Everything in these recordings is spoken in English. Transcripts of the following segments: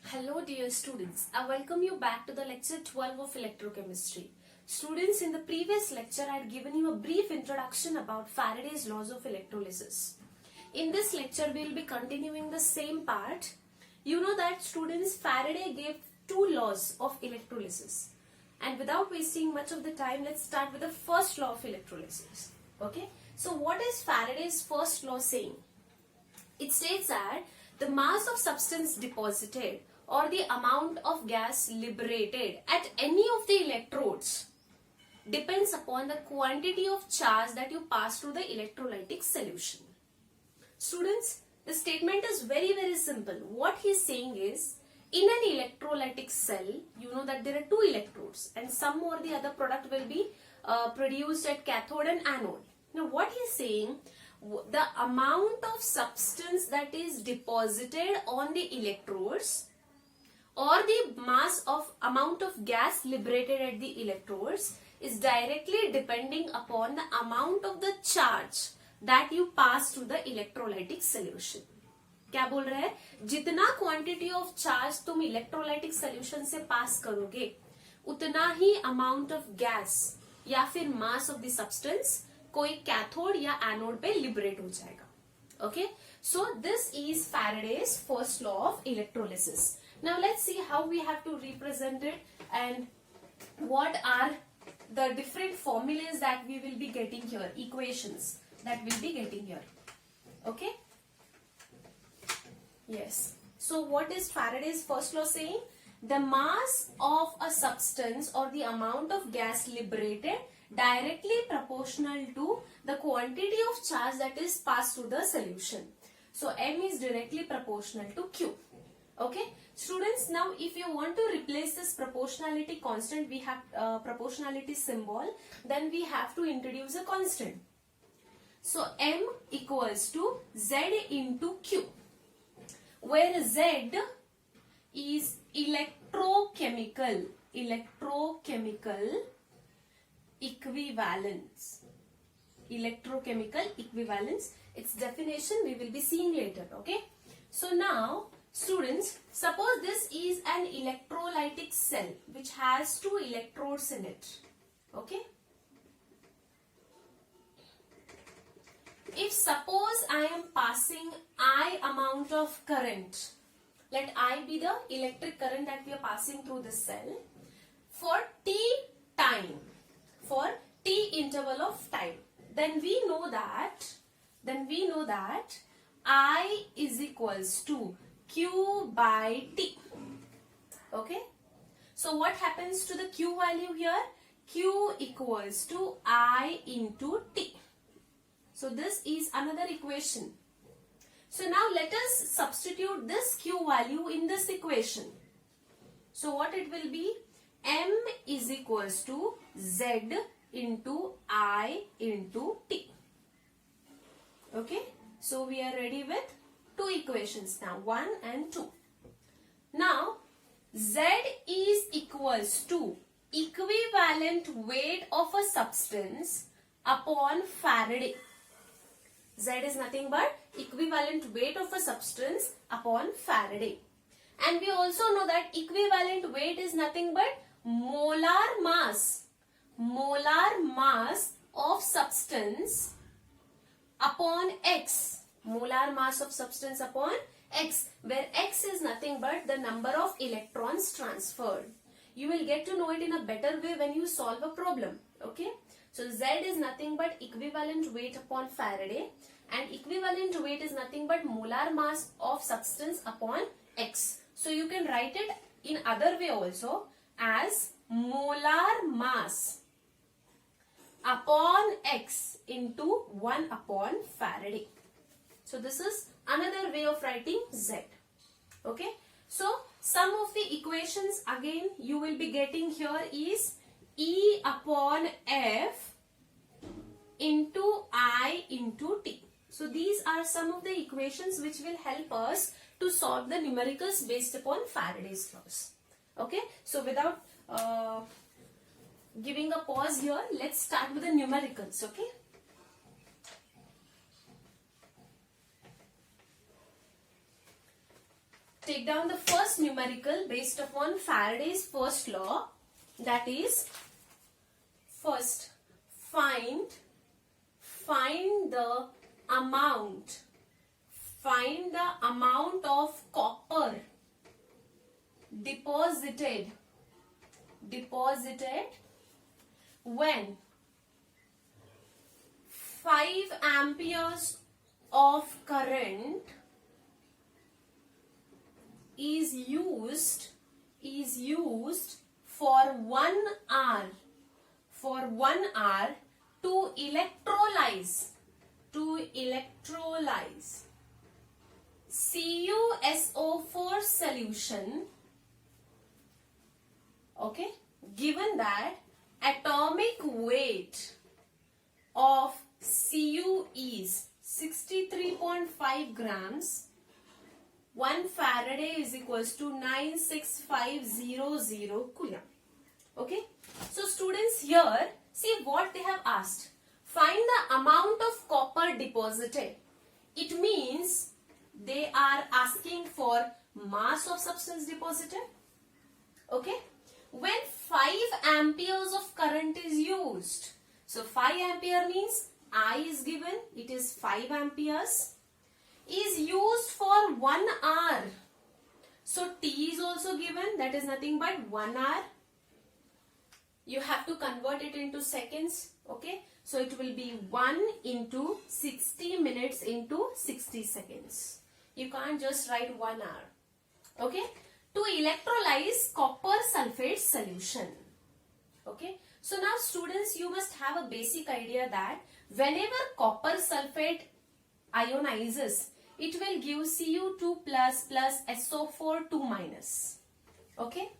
Hello dear students, I welcome you back to the lecture 12 of electrochemistry. Students, in the previous lecture I had given you a brief introduction about Faraday's laws of electrolysis. In this lecture we will be continuing the same part. You know that students, Faraday gave two laws of electrolysis. And without wasting much of the time, let's start with the first law of electrolysis. Okay, so what is Faraday's first law saying? It states that the mass of substance deposited or the amount of gas liberated at any of the electrodes depends upon the quantity of charge that you pass through the electrolytic solution. Students, the statement is very simple. What he is saying is, in an electrolytic cell, you know that there are two electrodes and some or the other product will be produced at cathode and anode. Now what he is saying, the amount of substance that is deposited on the electrodes or the mass of amount of gas liberated at the electrodes is directly depending upon the amount of the charge that you pass through the electrolytic solution. क्या बोल रहा है? जितना quantity of charge तुम electrolytic solution से पास करोगे उतना ही amount of gas या फिर मास ऑफ द सब्सटेंस कोई कैथोड या एनोड पे लिबरेट हो जाएगा. Okay, so this is Faraday's first law of electrolysis. Now let's see how we have to represent it and what are the different formulas that we will be getting here, equations that we'll be getting here. Okay, yes, so what is Faraday's first law saying? The mass of a substance or the amount of gas liberated directly proportional to the quantity of charge that is passed through the solution. So M is directly proportional to Q. Okay, students, now if you want to replace this proportionality constant, we have proportionality symbol, then we have to introduce a constant. So M equals to Z into Q, where Z is electrochemical equivalence. Electrochemical equivalence, its definition we will be seeing later. Okay, so now students, suppose this is an electrolytic cell which has two electrodes in it. Okay, if suppose I am passing I amount of current, let I be the electric current that we are passing through this cell for T time, for T interval of time, then we know that I is equals to Q by T. Okay, so what happens to the Q value here? Q equals to I into T. So this is another equation. So now let us substitute this Q value in this equation. So what it will be? M is equals to Z into I into T. Okay, so we are ready with two equations now, 1 and 2. Now Z is equals to equivalent weight of a substance upon Faraday. Z is nothing but equivalent weight of a substance upon Faraday. And we also know that equivalent weight is nothing but molar mass of substance upon X. Molar mass of substance upon X, where X is nothing but the number of electrons transferred. You will get to know it in a better way when you solve a problem. Okay, so Z is nothing but equivalent weight upon Faraday, and equivalent weight is nothing but molar mass of substance upon X. So you can write it in other way also as molar mass upon X into 1 upon Faraday. So this is another way of writing Z. Okay, so some of the equations again you will be getting here is E upon F into I into T. So these are some of the equations which will help us to solve the numericals based upon Faraday's laws. Okay, so without giving a pause here, let's start with the numericals. Okay, take down the first numerical based upon Faraday's first law. That is, first find the amount of copper deposited when 5 amperes of current is used for 1 hour to electrolyze CuSO4 solution. Okay, given that atomic weight of Cu is 63.5 grams, 1 Faraday is equals to 96500 coulomb. Okay, so students, here see what they have asked. Find the amount of copper deposited. It means they are asking for mass of substance deposited. Okay, when 5 amperes of current is used, so 5 ampere means I is given, it is 5 amperes, is used for 1 hour. So T is also given, that is nothing but 1 hour. You have to convert it into seconds. Okay, so it will be 1 into 60 minutes into 60 seconds. You can't just write 1 hour. Okay, to electrolyze copper sulfate solution. Okay, so now students, you must have a basic idea that whenever copper sulfate ionizes, it will give Cu2 plus SO4 2 minus. Okay,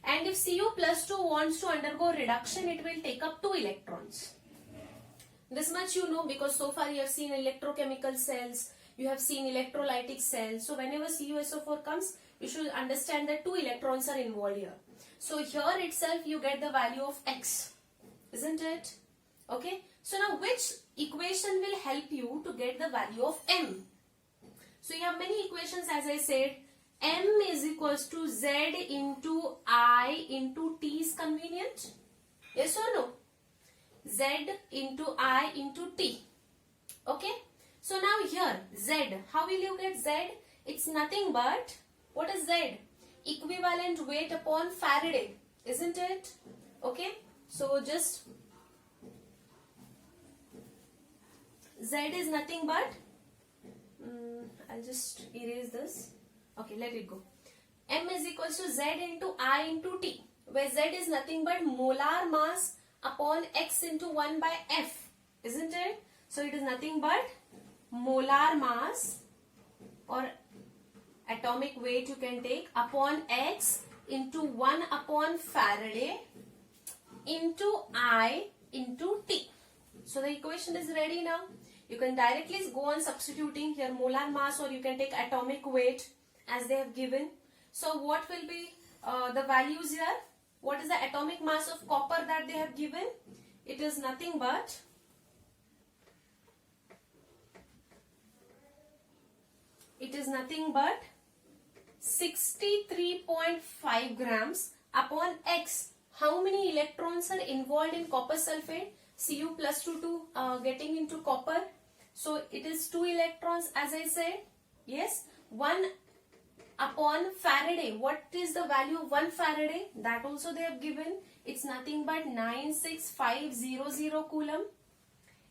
and if Cu plus 2 wants to undergo reduction, it will take up 2 electrons. This much you know, because so far you have seen electrochemical cells, you have seen electrolytic cells. So whenever CuSO4 comes, you should understand that 2 electrons are involved here. So here itself you get the value of X, isn't it? Okay, so now which equation will help you to get the value of M? So you have many equations, as I said. M is equals to Z into I into T is convenient? Yes or no? Z into I into T. Okay, so now here Z, how will you get Z? It's nothing but, what is Z? Equivalent weight upon Faraday, isn't it? Okay, so just Z is nothing but, I'll just erase this. Okay, let it go. M is equals to Z into I into T, where Z is nothing but molar mass upon X into 1 by F, isn't it? So it is nothing but molar mass or atomic weight you can take upon X into 1 upon Faraday into I into T. So the equation is ready now. You can directly go on substituting here molar mass, or you can take atomic weight as they have given. So what will be the values here? What is the atomic mass of copper that they have given? It is nothing but 63.5 grams upon X. How many electrons are involved in copper sulfate? Cu plus 2 getting into copper. So it is 2 electrons, as I said. Yes, 1 upon Faraday. What is the value of 1 Faraday? That also they have given. It's nothing but 96500 coulomb.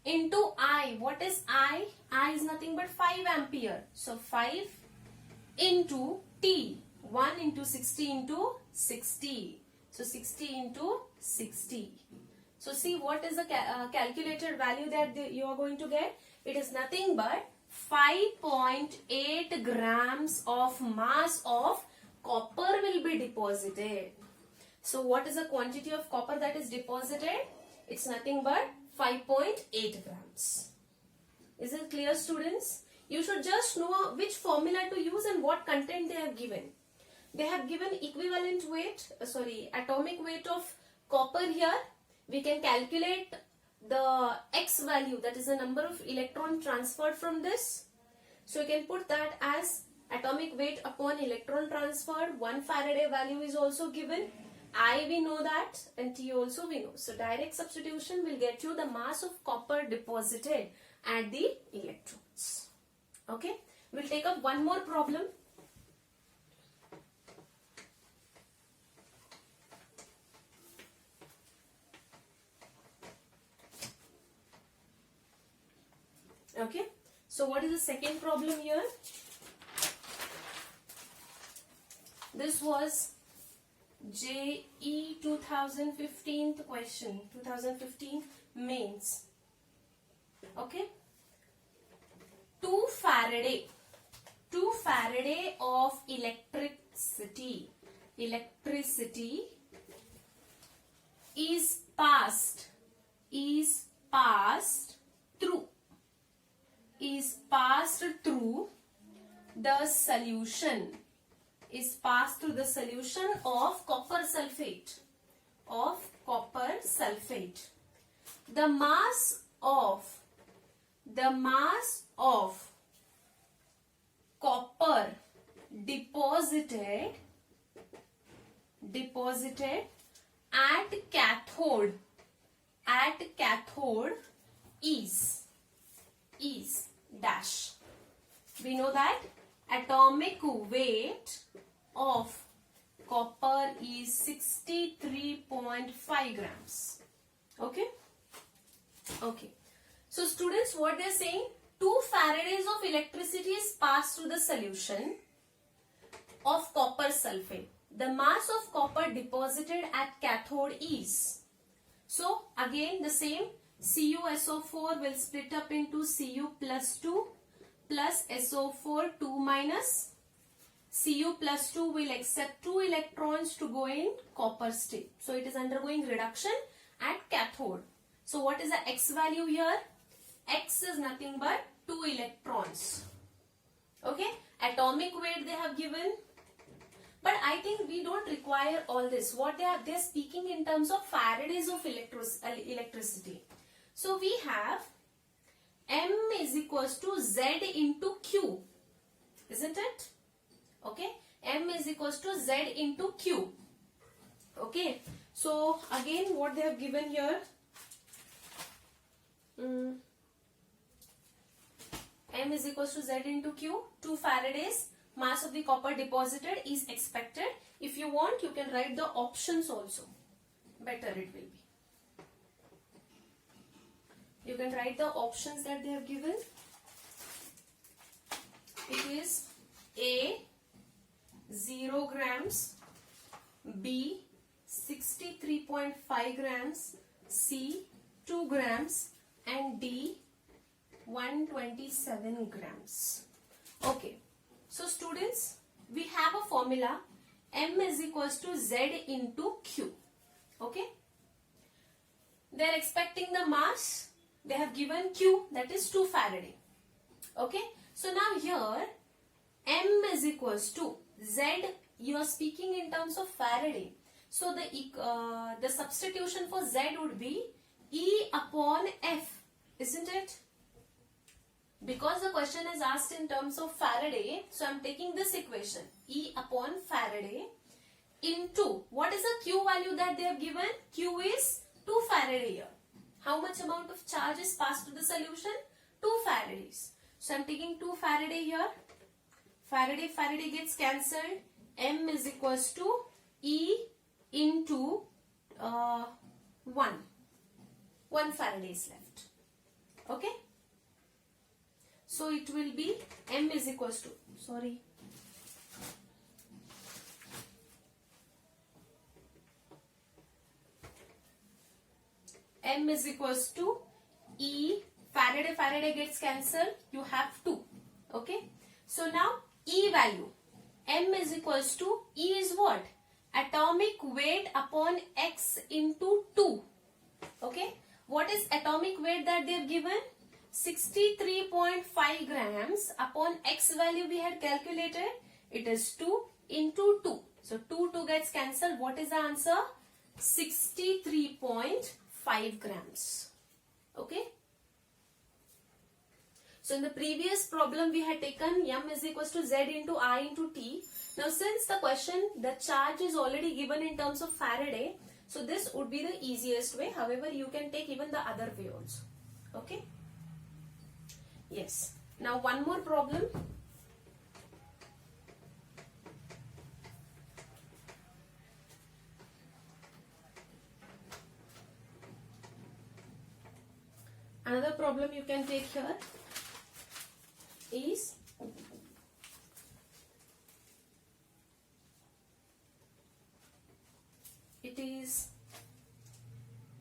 Into I. What is I? I is nothing but 5 ampere. So 5 into T. 1 into 60 into 60. So 60 into 60. So see what is the calculated value that you are going to get. It is nothing but 5.8 grams of mass of copper will be deposited. So what is the quantity of copper that is deposited? It's nothing but 5.8 grams. Is it clear, students? You should just know which formula to use and what content they have given. They have given equivalent weight, atomic weight of copper here. We can calculate the X value, that is the number of electron transferred from this. So you can put that as Atomic weight upon electron transferred, 1 Faraday value is also given. I we know that and T also we know. So direct substitution will get you the mass of copper deposited at the electrodes. Okay. We'll take up one more problem. Okay. So what is the second problem here? This was JE 2015 question, 2015 mains. Okay. 2 Faraday of electricity is passed through the solution of copper sulfate. The mass of copper deposited at cathode is dash. We know that atomic weight of copper is 63.5 grams. Okay. So students, what they are saying, 2 Faradays of electricity is passed through the solution of copper sulfate. The mass of copper deposited at cathode is. So again the same, CuSO4 will split up into Cu plus 2 plus SO4 2 minus. Cu plus 2 will accept 2 electrons to go in copper state. So it is undergoing reduction at cathode. So what is the X value here? X is nothing but 2 electrons. Okay. Atomic weight they have given. But I think we don't require all this. What they're speaking in terms of Faradays of electricity. So we have M is equals to Z into Q. Isn't it? Okay. M is equals to Z into Q. Okay. So again what they have given here. M is equals to Z into Q. 2 Faradays. Mass of the copper deposited is expected. If you want, you can write the options also. Better it will be. You can write the options that they have given. It is A 0 grams, B 63.5 grams, C 2 grams and D 127 grams. Okay. So students, we have a formula M is equals to Z into Q. Okay. They are expecting the mass. They have given Q, that is 2 Faraday. Okay. So now here M is equals to Z. You are speaking in terms of Faraday. So the substitution for Z would be E upon F. Isn't it? Because the question is asked in terms of Faraday, so I am taking this equation, E upon Faraday into, what is the Q value that they have given? Q is 2 Faraday here. How much amount of charge is passed to the solution? 2 Faradays. So I am taking 2 Faraday here. Faraday gets cancelled. M is equals to E into 1. 1 Faraday is left. Okay. So it will be M is equals to, M is equals to E, Faraday gets cancelled, you have 2. Okay. So now E value, M is equals to, E is what? Atomic weight upon X into 2. Okay. What is atomic weight that they have given? 63.5 grams upon X value we had calculated. It is 2 into 2. So 2 gets cancelled. What is the answer? 63.5 grams. Okay. So in the previous problem we had taken m is equals to z into I into t. Now since the question, the charge is already given in terms of Faraday, so this would be the easiest way. However, you can take even the other way also. Okay? Yes. Now one more problem. Another problem you can take here is it is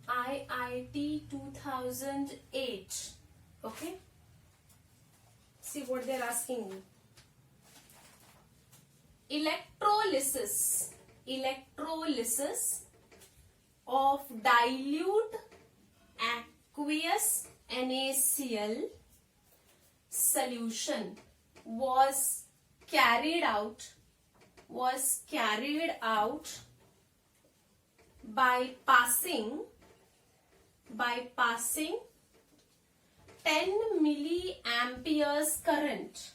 IIT 2008. Okay? See what they're asking me. Electrolysis of dilute aqueous NaCl solution was carried out by passing 10 milliamperes current.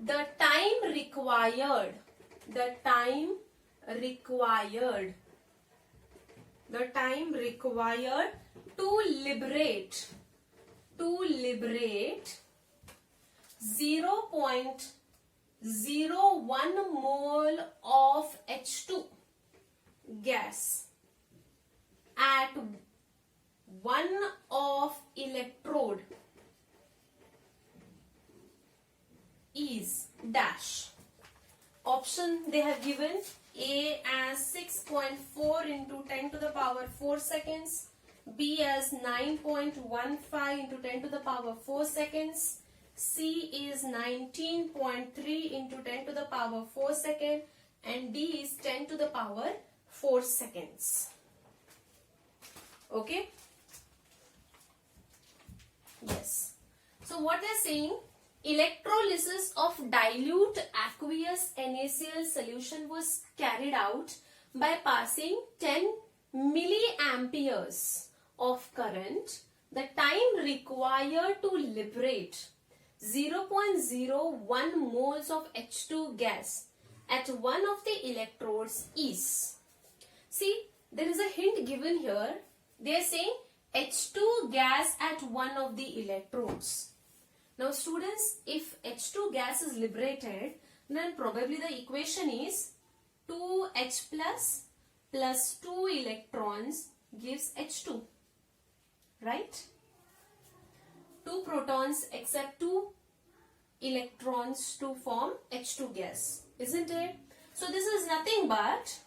The time required to liberate 0.01 mole of H2 gas at one of electrode is dash. Option they have given: A as 6.4 into 10 to the power 4 seconds, B as 9.15 into 10 to the power 4 seconds, C is 19.3 into 10 to the power 4 seconds, and D is 10 to the power 4 seconds. Okay? Yes. So what they're saying, electrolysis of dilute aqueous NaCl solution was carried out by passing 10 milliamperes of current. The time required to liberate 0.01 moles of H2 gas at one of the electrodes is. See, there is a hint given here. They are saying H2 gas at one of the electrodes. Now students, if H2 gas is liberated, then probably the equation is 2H plus 2 electrons gives H2. Right? 2 protons accept 2 electrons to form H2 gas. Isn't it? So this is nothing but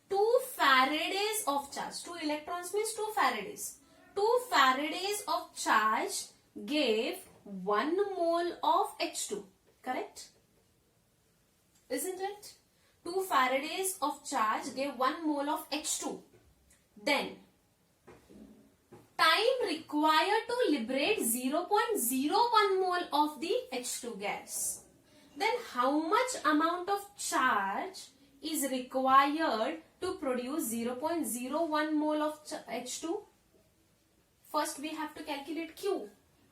2 Faradays of charge. 2 electrons means 2 Faradays. 2 Faradays of charge gave 1 mole of H2. Correct? Isn't it? 2 Faradays of charge gave 1 mole of H2. Then, time required to liberate 0.01 mole of the H2 gas. Then, how much amount of charge is required to produce 0.01 mole of H2? First, we have to calculate Q.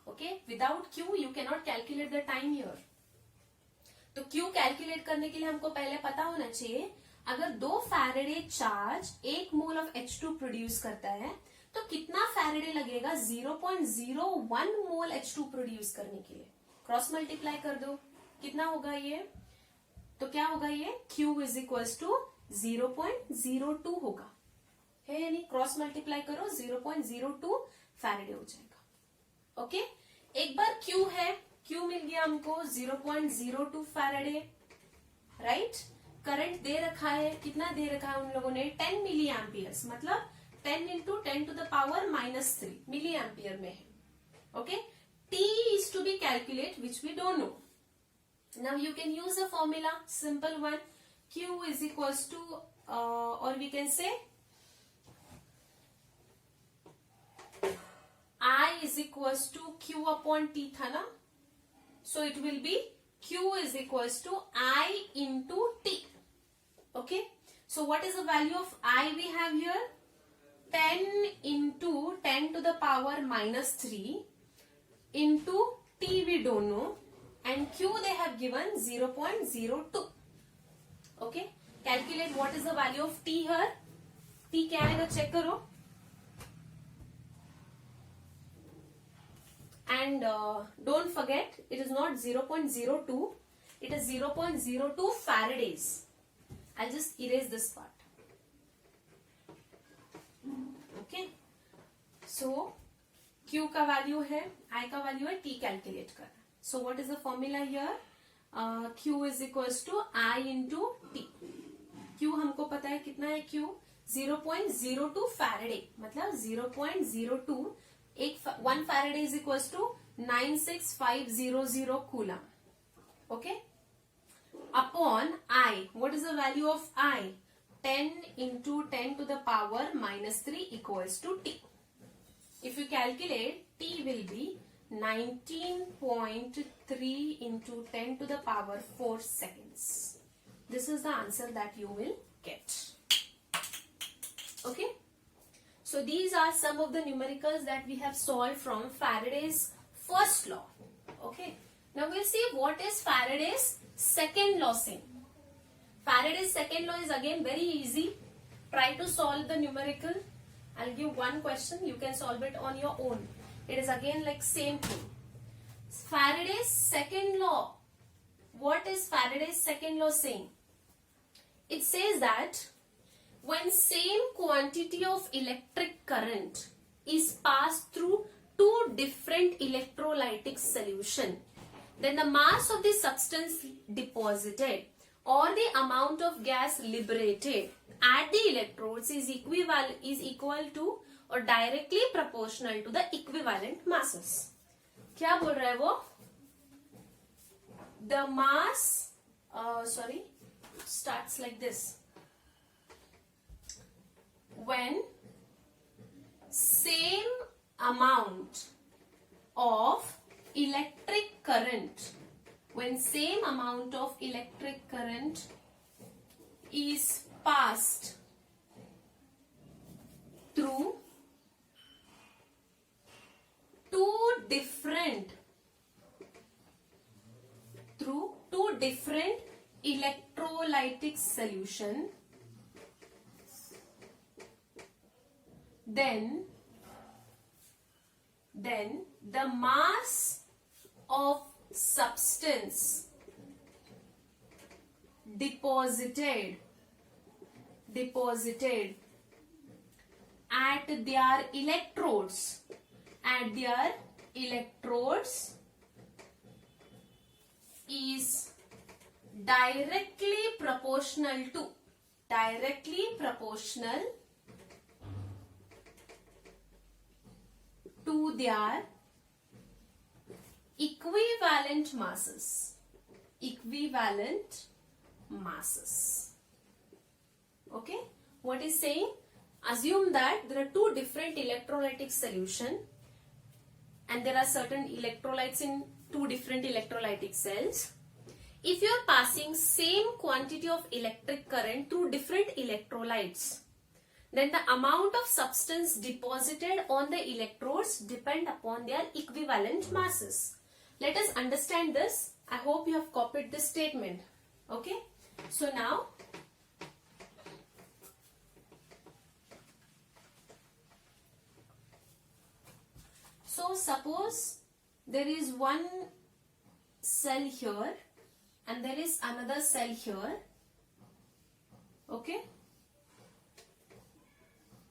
Okay? Without Q, you cannot calculate the time here. तो Q calculate करने के लिए हमको पहले पता होना चाहिए, अगर 2 Faraday charge 1 mole of H2 produce करता है तो कितना फैराडे लगेगा 0.01 मोल H2 प्रोड्यूस करने के लिए. क्रॉस मल्टीप्लाई कर दो, कितना होगा ये? तो क्या होगा ये? Q इज इक्वल्स टू 0.02 होगा, है यानी क्रॉस मल्टीप्लाई करो 0.02 फैराडे हो जाएगा. ओके, एक बार Q है, Q मिल गया हमको 0.02 फैराडे. राइट? करंट दे रखा है, कितना दे रखा है उन लोगों ने? 10 मिली एम्पियर्स, मतलब 10 into 10 to the power -3 milliampere में है. Okay, T is to be calculated, which we don't know. Now you can use a formula, simple one. Q is equals to, or we can say I is equals to Q upon T था ना, so it will be Q is equals to I into T. Okay, so what is the value of I we have here? 10 into 10 to the power minus 3 into t we don't know, and q they have given 0.02. Okay, calculate what is the value of t here. t क्या आएगा check करो. And don't forget, it is not 0.02, it is 0.02 Faradays. I'll just erase this part. Okay, so Q का value है, I का value है, T calculate करना. So what is the formula here? Q is equals to I into T. Q हमको पता है कितना है Q? 0.02 Faraday. मतलब 0.02, एक 1 Faraday is equals to 96500 Coulomb. Okay? Upon I, what is the value of I? 10 into 10 to the power minus 3 equals to T. If you calculate, T will be 19.3 into 10 to the power 4 seconds. This is the answer that you will get. Okay? So these are some of the numericals that we have solved from Faraday's first law. Okay? Now we'll see what is Faraday's second law saying. Faraday's second law is again very easy. Try to solve the numerical. I'll give one question. You can solve it on your own. It is again like same thing. Faraday's second law. What is Faraday's second law saying? It says that when same quantity of electric current is passed through two different electrolytic solution, then the mass of the substance deposited or the amount of gas liberated at the electrodes is equal to or directly proportional to the equivalent masses. क्या बोल रहा है वो? The mass, starts like this. When same amount of electric current, is passed through two different electrolytic solution, then the mass of substance deposited at their electrodes is directly proportional to their equivalent masses. Okay, what is saying? Assume that there are two different electrolytic solution and there are certain electrolytes in two different electrolytic cells. If you are passing same quantity of electric current through different electrolytes, then the amount of substance deposited on the electrodes depend upon their equivalent masses. Let us understand this. I hope you have copied this statement. Okay. So now, suppose there is one cell here and there is another cell here. Okay.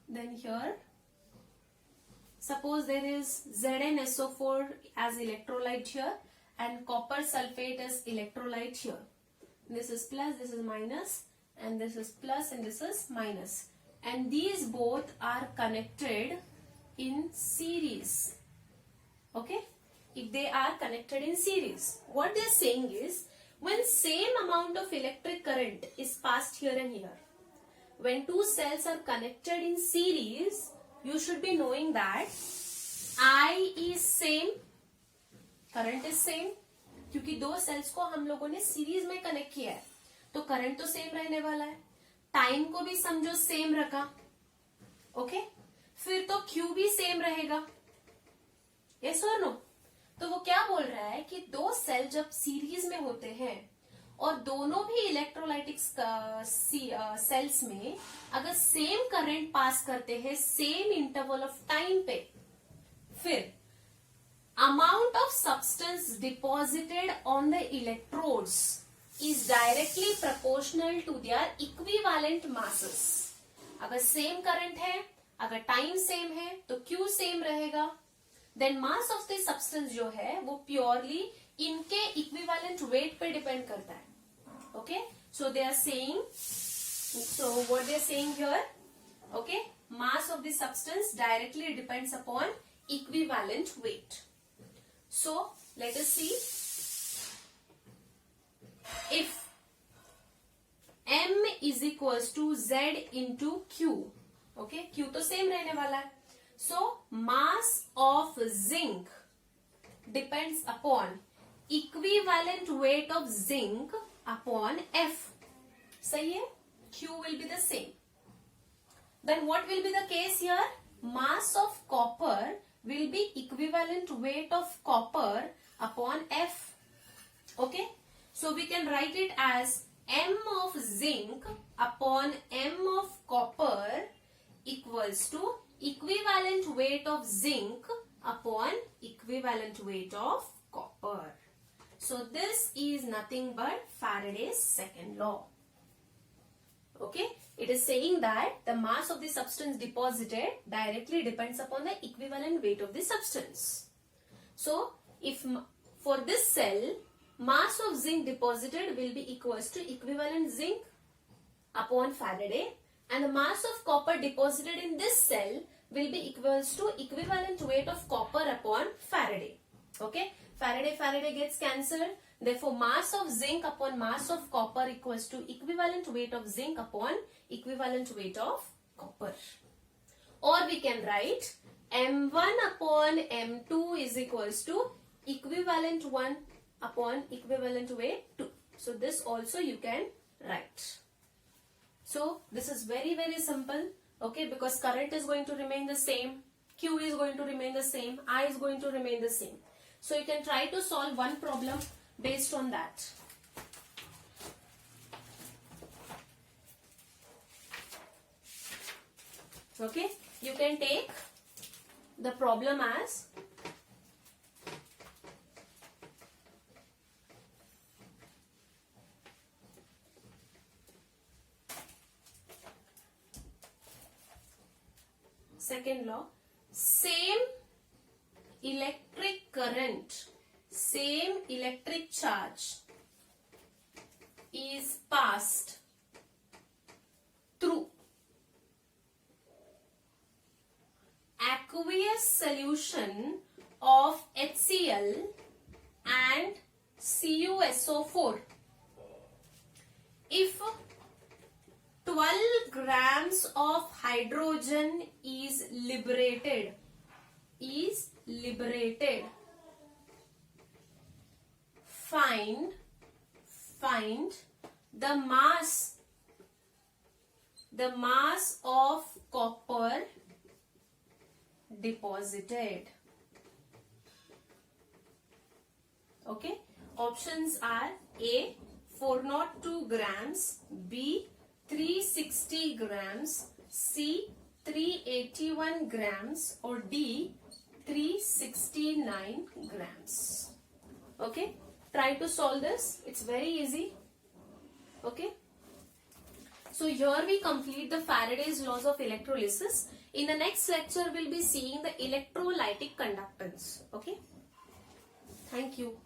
Then here, suppose there is ZnSO4 as electrolyte here and copper sulfate as electrolyte here. This is plus, this is minus, and this is plus and this is minus. And these both are connected in series. Okay? If they are connected in series, what they are saying is, when same amount of electric current is passed here and here, when two cells are connected in series, you should be knowing that I is same, current is same, क्योंकि दो sales को हम लोगों ने series में connect किया है, तो करंट तो सेम रहने वाला है, टाइम को भी समझो सेम रखा. ओके, फिर तो Q भी सेम रहेगा, यस और नो? तो वो क्या बोल रहा है कि दो सेल जब सीरीज में होते हैं और दोनों भी इलेक्ट्रोलाइटिक सेल्स में अगर सेम करंट पास करते हैं सेम इंटरवल ऑफ टाइम पे, फिर amount of substance deposited on the electrodes is directly proportional to their equivalent masses. अगर सेम करंट है, अगर टाइम सेम है तो Q सेम रहेगा, then mass of the substance जो है वो प्योरली इनके इक्विवेलेंट वेट पे डिपेंड करता है. Okay, so they are saying, so what they are saying here, okay, mass of the substance directly depends upon equivalent weight. So let us see, if M is equals to Z into Q, okay, Q तो same रहने वाला है, so mass of zinc depends upon equivalent weight of zinc upon F. सही है, Q will be the same. Then what will be the case here? Mass of copper will be equivalent weight of copper upon F. Okay, so we can write it as M of zinc upon M of copper equals to equivalent weight of zinc upon equivalent weight of copper. So this is nothing but Faraday's second law. Okay, it is saying that the mass of the substance deposited directly depends upon the equivalent weight of the substance. So if for this cell, mass of zinc deposited will be equals to equivalent zinc upon Faraday, and the mass of copper deposited in this cell will be equals to equivalent weight of copper upon Faraday. Okay, Faraday gets cancelled. Therefore, mass of zinc upon mass of copper equals to equivalent weight of zinc upon equivalent weight of copper. Or we can write M1 upon M2 is equals to equivalent 1 upon equivalent weight 2. So this also you can write. So this is very, very simple. Okay, because current is going to remain the same, Q is going to remain the same, I is going to remain the same. So you can try to solve one problem based on that. Okay, you can take the problem as second law, same electric current, same electric charge is passed through aqueous solution of HCl and CuSO4 if 12 grams of hydrogen is liberated. Find the mass of copper deposited. Okay, options are A 402 grams, B 360 grams, C 381 grams, or D 369 grams. Okay, try to solve this. It's very easy. Okay, so here we complete the Faraday's laws of electrolysis. In the next lecture, we'll be seeing the electrolytic conductance. Okay, thank you.